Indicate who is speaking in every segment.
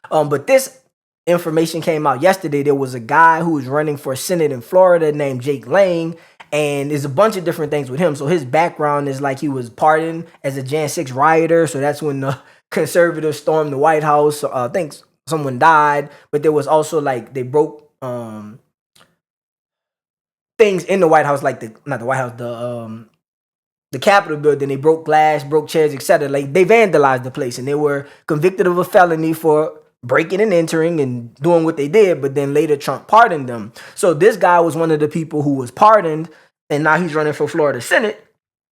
Speaker 1: But this information came out yesterday. There was a guy who was running for Senate in Florida named Jake Lang, and there's a bunch of different things with him. So his background is like he was pardoned as a Jan 6 rioter. So that's when the conservatives stormed the White House. I think someone died, but there was also like they broke things in the White House, like not the White House, the Capitol building. They broke glass, broke chairs, etc. Like they vandalized the place, and they were convicted of a felony for breaking and entering and doing what they did. But then later Trump pardoned them. So this guy was one of the people who was pardoned, and now he's running for Florida Senate.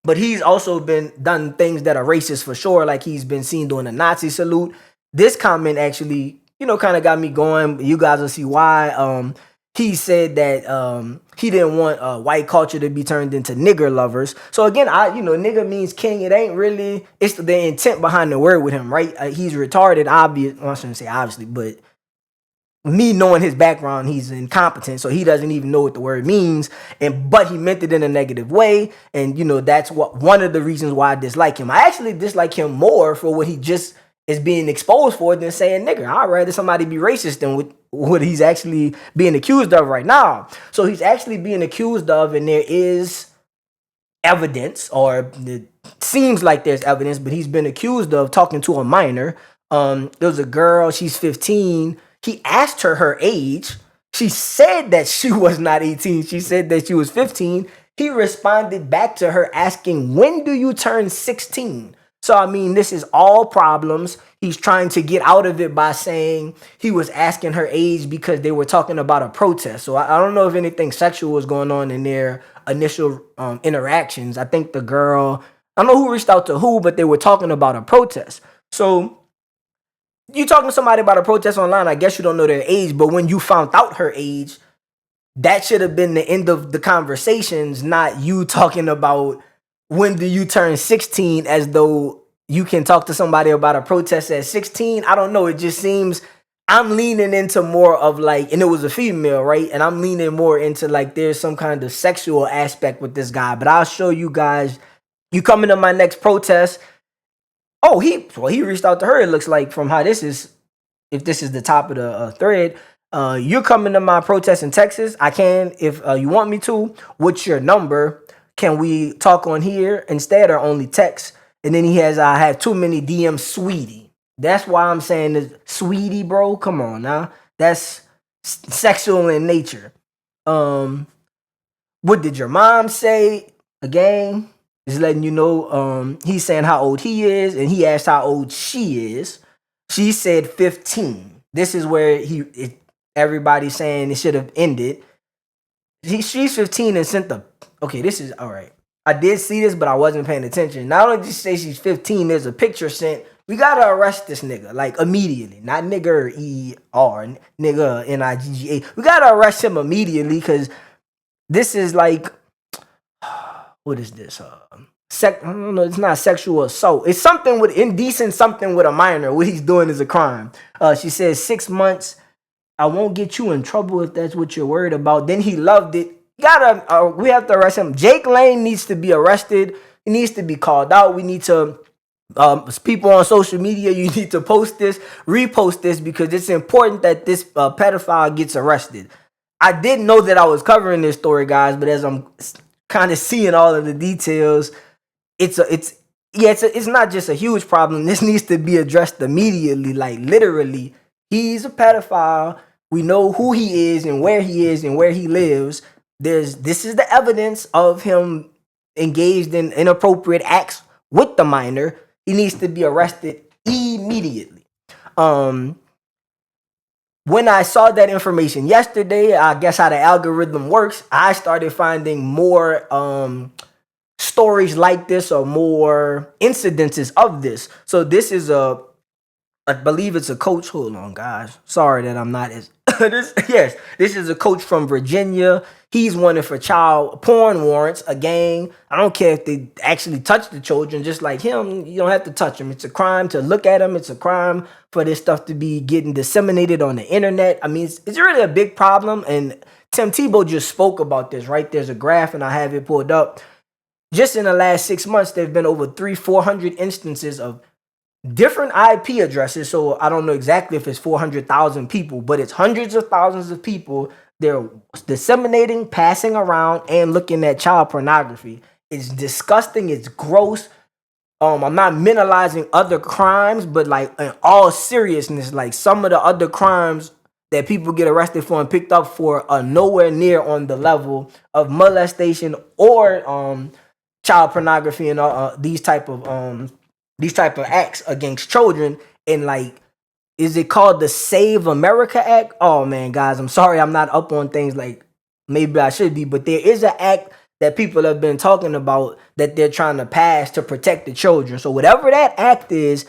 Speaker 1: But he's also been done things that are racist for sure, like he's been seen doing a Nazi salute. This comment actually, kind of got me going. You guys will see why. He said that he didn't want white culture to be turned into nigger lovers. So again, nigger means king. It ain't really, it's the intent behind the word with him, right? He's retarded, obvious. Well, I shouldn't say obviously, but me knowing his background, he's incompetent, so he doesn't even know what the word means. But he meant it in a negative way, and that's one of the reasons why I dislike him. I actually dislike him more for what he just is being exposed for than saying nigger. I'd rather somebody be racist than what he's actually being accused of right now. So he's actually being accused of, and there is evidence, or it seems like there's evidence, but he's been accused of talking to a minor. There was a girl, she's 15. He asked her age. She said that she was not 18. She said that she was 15. He responded back to her asking, when do you turn 16? So, I mean, this is all problems. He's trying to get out of it by saying he was asking her age because they were talking about a protest. So I don't know if anything sexual was going on in their initial interactions. I think the girl, I don't know who reached out to who, but they were talking about a protest. So you talking to somebody about a protest online, I guess you don't know their age, but when you found out her age, that should have been the end of the conversations, not you talking about when do you turn 16 as though you can talk to somebody about a protest at 16. I don't know. It just seems I'm leaning into more of like, and it was a female, right? And I'm leaning more into like there's some kind of sexual aspect with this guy. But I'll show you guys. You coming to my next protest. Oh, he reached out to her, it looks like, from how this is, if this is the top of the thread. You're coming to my protest in Texas. I can, if you want me to. What's your number? Can we talk on here instead or only text? And then he has, I have too many DMs, sweetie. That's why I'm saying this, sweetie, bro. Come on now. That's sexual in nature. What did your mom say? Again, just letting you know, he's saying how old he is, and he asked how old she is. She said 15. This is where everybody's saying it should have ended. She's 15 and sent the, okay, this is, all right. I did see this, but I wasn't paying attention. Not only did she say she's 15, there's a picture sent. We gotta arrest this nigga, like, immediately. Not nigger, E-R, nigga, N-I-G-G-A. We gotta arrest him immediately, because this is like, what is this? I don't know, it's not sexual assault. It's something with indecent, something with a minor. What he's doing is a crime. She says 6 months. I won't get you in trouble if that's what you're worried about. Then he loved it. We have to arrest him. Jake Lane needs to be arrested. He needs to be called out. We need to, people on social media, you need to post this, repost this, because it's important that this pedophile gets arrested. I didn't know that I was covering this story, guys, but as I'm kind of seeing all of the details, it's not just a huge problem. This needs to be addressed immediately, like literally. He's a pedophile. We know who he is and where he lives. This is the evidence of him engaged in inappropriate acts with the minor. He needs to be arrested immediately. When I saw that information yesterday, I guess how the algorithm works, I started finding more stories like this, or more incidences of this. So this is I believe it's a coach. Hold on, guys. Sorry that I'm not as this is a coach from Virginia. He's wanted for child porn warrants, a gang. I don't care if they actually touch the children, just like him. You don't have to touch them. It's a crime to look at them. It's a crime for this stuff to be getting disseminated on the internet. I mean, it's really a big problem. And Tim Tebow just spoke about this, right? There's a graph, and I have it pulled up. Just in the last 6 months, there have been over 400 instances of different IP addresses. So I don't know exactly if it's 400,000 people, but it's hundreds of thousands of people. They're disseminating, passing around, and looking at child pornography. It's disgusting. It's gross. I'm not minimalizing other crimes, but like in all seriousness, like some of the other crimes that people get arrested for and picked up for are nowhere near on the level of molestation or child pornography and these type of acts against children. And like, is it called the Save America Act? Oh man, guys, I'm sorry I'm not up on things like maybe I should be, but there is an act that people have been talking about that they're trying to pass to protect the children. So whatever that act is,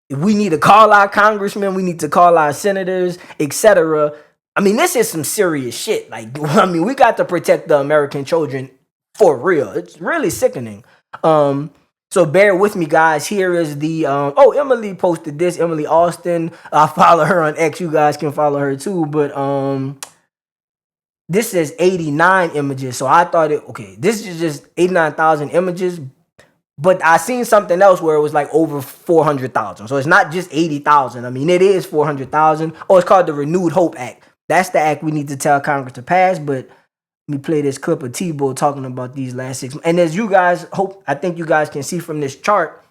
Speaker 1: we need to call our congressmen, we need to call our senators, etc. I mean, this is some serious shit. Like, I mean, we got to protect the American children for real. It's really sickening. So bear with me, guys. Here is the Emily posted this. Emily Austin. I follow her on X. You guys can follow her too. But this is 89 images. So I thought this is just 89,000 images. But I seen something else where it was like over 400,000. So it's not just 80,000. I mean, it is 400,000. Oh, it's called the Renewed Hope Act. That's the act we need to tell Congress to pass. But let me play this clip of Tebow talking about these last 6 months. And as you guys I think you guys can see from this chart,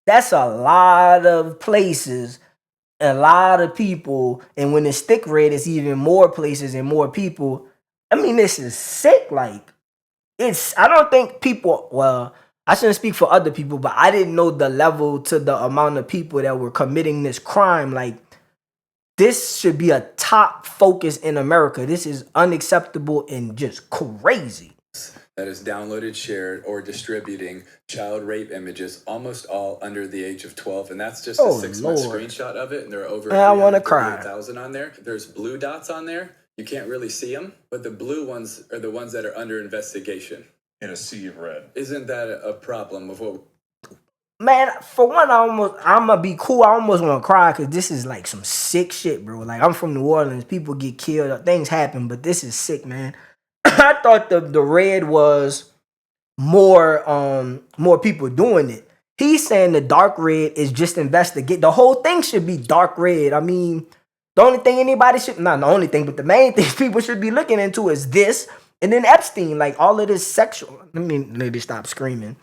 Speaker 1: that's a lot of places, a lot of people. And when it's thick red, it's even more places and more people. I mean, this is sick. Like, I don't think people, well, I shouldn't speak for other people, but I didn't know the level to the amount of people that were committing this crime. Like, this should be a top focus in America. This is unacceptable and just crazy.
Speaker 2: That is downloaded, shared, or distributing child rape images, almost all under the age of 12. And that's just a 6-month screenshot of it. And there are over 338,000 on there. There's blue dots on there. You can't really see them, but the blue ones are the ones that are under investigation. In a sea of red. Isn't that a problem of what?
Speaker 1: Man, for one, I'm gonna be cool. I almost want to cry because this is like some sick shit, bro. Like, I'm from New Orleans. People get killed. Things happen, but this is sick, man. I thought the red was more people doing it. He's saying the dark red is just investigate. The whole thing should be dark red. I mean, the only thing anybody should, not the only thing, but the main thing people should be looking into is this. And then Epstein, like all of this sexual, let me stop screaming.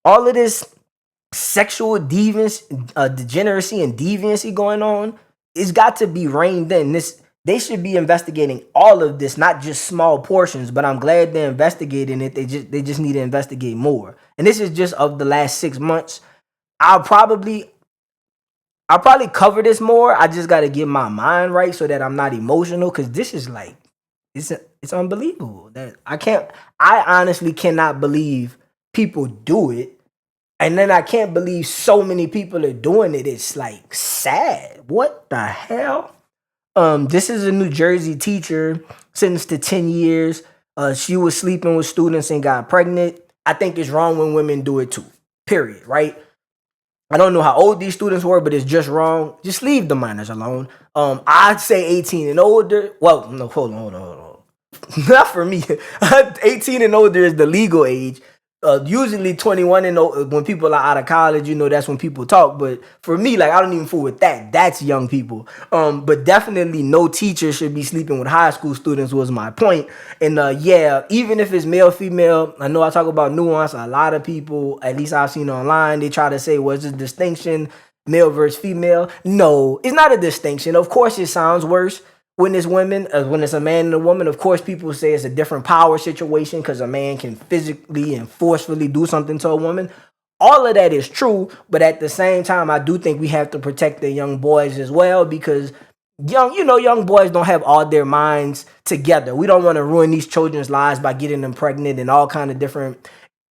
Speaker 1: All of this sexual degeneracy and deviancy going on, it's got to be reined in. They should be investigating all of this, not just small portions, but I'm glad they're investigating it. They just need to investigate more. And this is just of the last 6 months. I'll probably cover this more. I just got to get my mind right so that I'm not emotional, because this is like, it's unbelievable that I honestly cannot believe people do it. And then I can't believe so many people are doing it. It's like sad. What the hell? This is a New Jersey teacher sentenced to 10 years. She was sleeping with students and got pregnant. I think it's wrong when women do it too. Period. Right? I don't know how old these students were, but it's just wrong. Just leave the minors alone. I'd say 18 and older. Well, no, hold on. Not for me. 18 and older is the legal age. Usually 21 and older, when people are out of college, that's when people talk. But for me, like, I don't even fool with that. That's young people. But definitely no teacher should be sleeping with high school students was my point. And yeah, even if it's male, female, I know I talk about nuance. A lot of people, at least I've seen online, they try to say, what's the distinction, male versus female? No, it's not a distinction. Of course, it sounds worse when it's women, when it's a man and a woman. Of course, people say it's a different power situation because a man can physically and forcefully do something to a woman. All of that is true, but at the same time, I do think we have to protect the young boys as well, because young boys don't have all their minds together. We don't want to ruin these children's lives by getting them pregnant and all kind of different.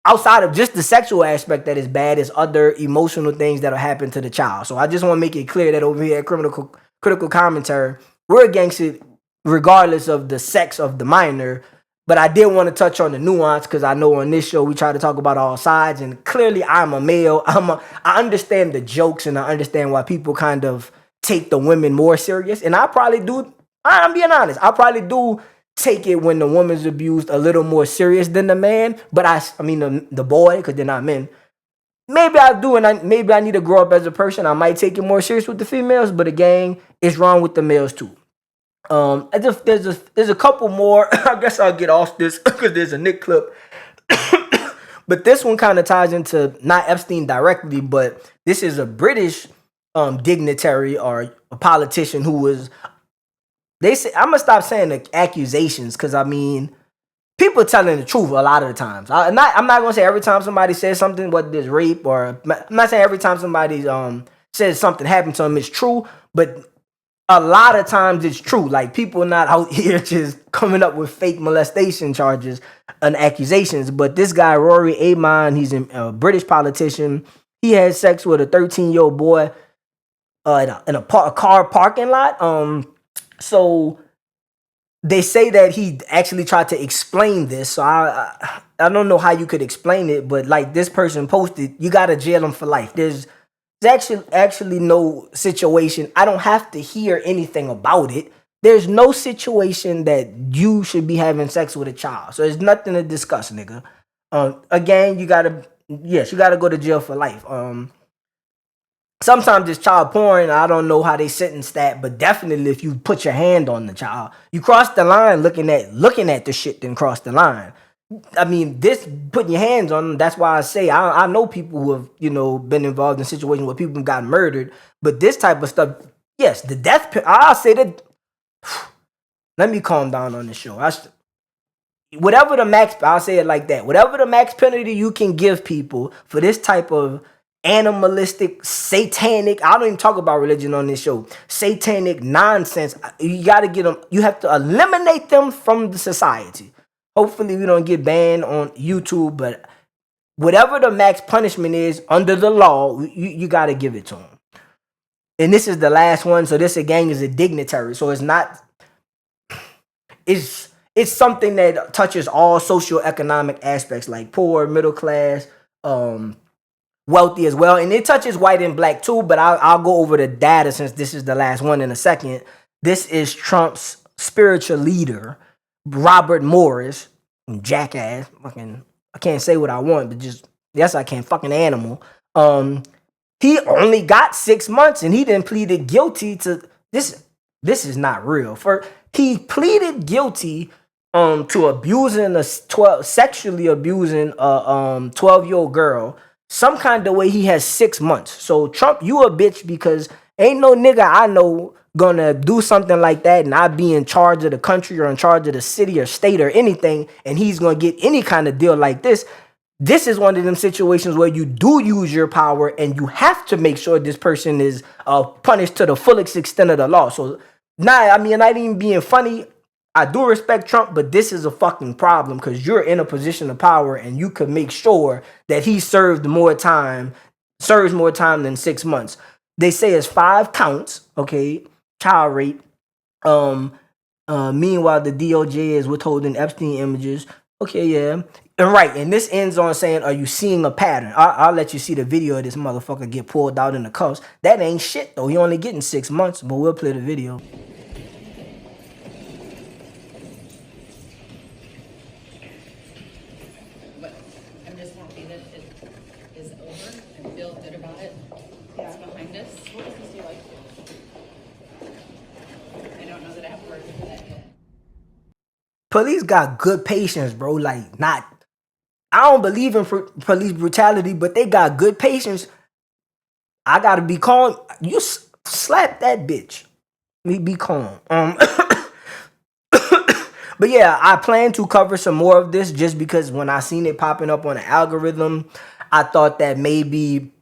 Speaker 1: Outside of just the sexual aspect that is bad, is other emotional things that'll happen to the child. So I just want to make it clear that over here at Critical Commentary, we're against it regardless of the sex of the minor. But I did want to touch on the nuance, because I know on this show we try to talk about all sides, and clearly I'm a male. I understand the jokes, and I understand why people kind of take the women more serious. And I probably do. I'm being honest. I probably do take it when the woman's abused a little more serious than the man. But I mean the boy, because they're not men. maybe I do, and maybe I need to grow up as a person. I might take it more serious with the females, but again, it's wrong with the males too. There's a couple more. I guess I'll get off this because there's a Nick clip. But this one kind of ties into not Epstein directly, but this is a British dignitary or a politician who was. They say I'm gonna stop saying the accusations because I mean people telling the truth a lot of the times. I'm not gonna say every time somebody says something, whether it's rape or I'm not saying every time somebody says something happened to them it's true, but a lot of times it's true. Like people not out here just coming up with fake molestation charges and accusations. But this guy Rory Amon, he's a British politician. He had sex with a 13-year-old boy in a car parking lot. So they say that he actually tried to explain this. So I don't know how you could explain it, but like this person posted, you gotta jail him for life. There's actually no situation. I don't have to hear anything about it. There's no situation that you should be having sex with a child. So there's nothing to discuss, nigga. Again, you gotta go to jail for life. Sometimes it's child porn. I don't know how they sentence that, but definitely if you put your hand on the child, you cross the line looking at the shit, then cross the line. I mean, this putting your hands on them, that's why I say I know people who have, been involved in situations where people got murdered, but this type of stuff, yes, the death penalty, I'll say that, let me calm down on this show. Whatever the max, I'll say it like that, whatever the max penalty you can give people for this type of animalistic, satanic, I don't even talk about religion on this show, satanic nonsense, you got to get them, you have to eliminate them from the society. Hopefully we don't get banned on YouTube, but whatever the max punishment is under the law, you got to give it to them. And this is the last one. So this again is a dignitary. So it's not, it's something that touches all socioeconomic aspects like poor, middle class, wealthy as well. And it touches white and black too, but I'll go over the data since this is the last one in a second. This is Trump's spiritual leader, Robbert Morris, jackass, fucking, I can't say what I want, but just, yes, I can, fucking animal. He only got 6 months and he then pleaded guilty to this. This is not real. He pleaded guilty to sexually abusing a 12-year-old girl. Some kind of way he has 6 months. So Trump, you a bitch because ain't no nigga I know gonna do something like that and not be in charge of the country or in charge of the city or state or anything, and he's gonna get any kind of deal like this. This is one of them situations where you do use your power and you have to make sure this person is punished to the fullest extent of the law. So not even being funny, I do respect Trump, but this is a fucking problem because you're in a position of power and you could make sure that he serves more time than 6 months. They say it's 5 counts, okay, child rape. Meanwhile, the DOJ is withholding Epstein images. Okay, yeah. And right, and this ends on saying, are you seeing a pattern? I'll let you see the video of this motherfucker get pulled out in the cuffs. That ain't shit, though. He only getting 6 months, but we'll play the video.
Speaker 3: But I'm just happy that it is over and feel good about it. It's behind us. What does this do like? I don't know that I have words for that yet.
Speaker 1: Police got good patience, bro. Like, I don't believe in police brutality, but they got good patience. I gotta be calm. You slap that bitch. Me be calm. But yeah, I plan to cover some more of this just because when I seen it popping up on the algorithm, I thought that maybe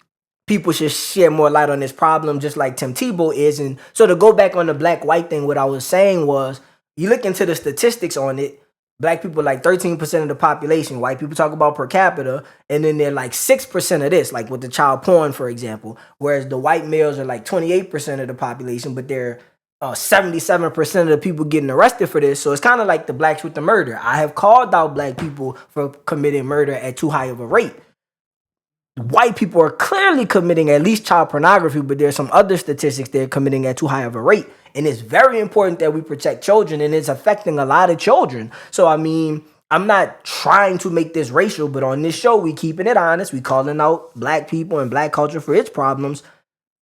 Speaker 1: people should share more light on this problem, just like Tim Tebow is. And so to go back on the black-white thing, what I was saying was, you look into the statistics on it, black people like 13% of the population. White people talk about per capita, and then they're like 6% of this, like with the child porn, for example. Whereas the white males are like 28% of the population, but they're 77% of the people getting arrested for this. So it's kind of like the blacks with the murder. I have called out black people for committing murder at too high of a rate. White people are clearly committing at least child pornography, but there's some other statistics they're committing at too high of a rate. And it's very important that we protect children, and it's affecting a lot of children. So, I mean, I'm not trying to make this racial, but on this show, we keeping it honest. We calling out black people and black culture for its problems.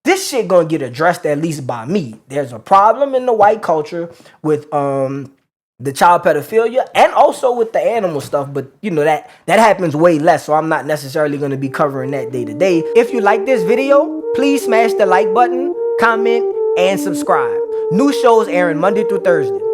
Speaker 1: This shit gonna get addressed at least by me. There's a problem in the white culture with the child pedophilia and also with the animal stuff, but you know that happens way less, so I'm not necessarily gonna be covering that day to day. If you like this video, please smash the like button, comment, and subscribe. New shows airing Monday through Thursday.